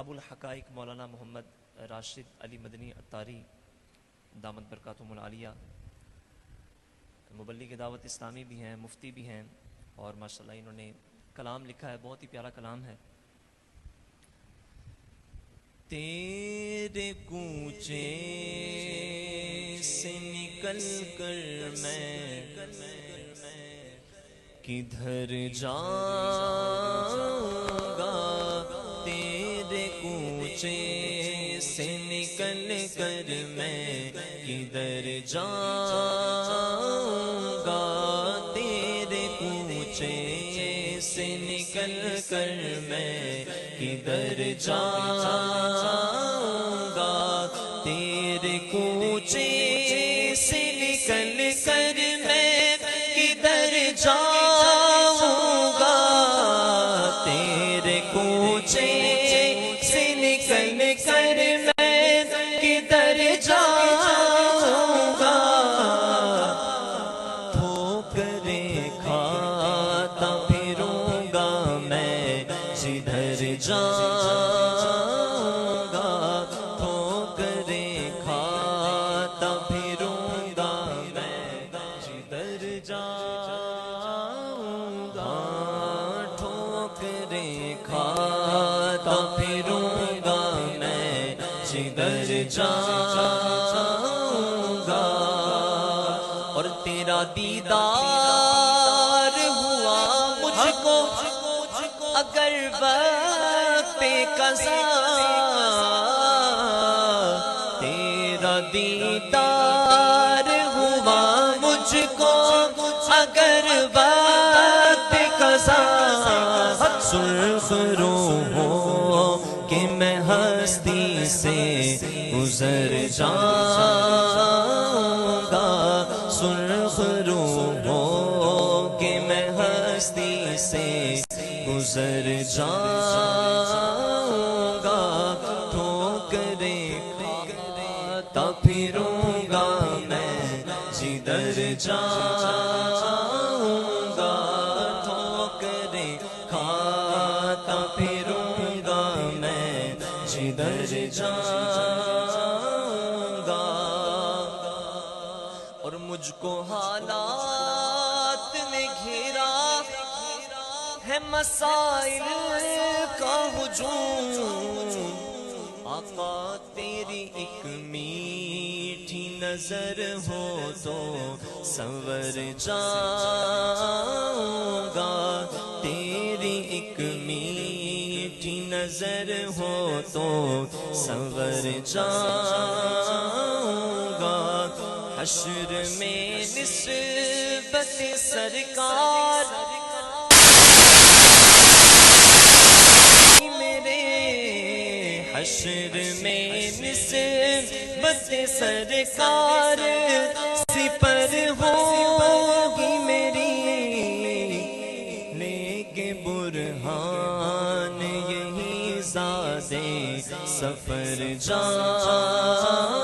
ابو الحقائق مولانا محمد راشد علی مدنی عطاری دامت برکاتہم العالیہ مبلغ دعوت اسلامی بھی ہیں، مفتی بھی ہیں، اور ماشاءاللہ انہوں نے کلام لکھا ہے، بہت ہی پیارا کلام ہے۔ تیرے کوچے سے نکل کر میں کدھر جاؤں گا، تیرے کوچے سے نکل کر میں کدھر جاؤں گا، تیرے کوچے سے نکل کر میں کدھر جاؤں گا، تیرے کوچے سے نکل کر میں کدھر جاؤں گا، تیرے کوچے سے نکل کر میں کدھر جاؤں گا، ٹھوکریں کھاتا پھروں گا میں جدھر جاؤں گا، ٹھوکریں کھاتا پھروں گا میں جدھر جاؤں گا، ٹھوکریں کھاتا پھروں گا میں جدھر جاؤں گا، اور تیرا دیدار ہوا مجھ کو اگر وقت قضا، تیرا دیدار ہوا مجھ کو اگر وقت قضا، سرخ روح ہو کہ میں ہستی سے گزر جاؤں گا، سرخ روح ہو کہ میں ہستی سے گزر جاؤں گا، ٹھوکریں کھاتا پھروں گا میں جدھر جاؤں گا، ٹھوکریں کھاتا پھروں گا میں جدھر جاؤں گا، اور مجھ کو حالات نے گھیرا ہے مسائل کا ہجوم، آقا تیری ایک میٹھی نظر ہو تو سنور جاؤں گا، تیری ایک میٹھی نظر ہو تو سنور جاؤں گا، حشر میں نسبت سرکار حشر میں نسبت سرکار سپر ہوگی میری، لیکن برہان یہی زادے سفر جاؤں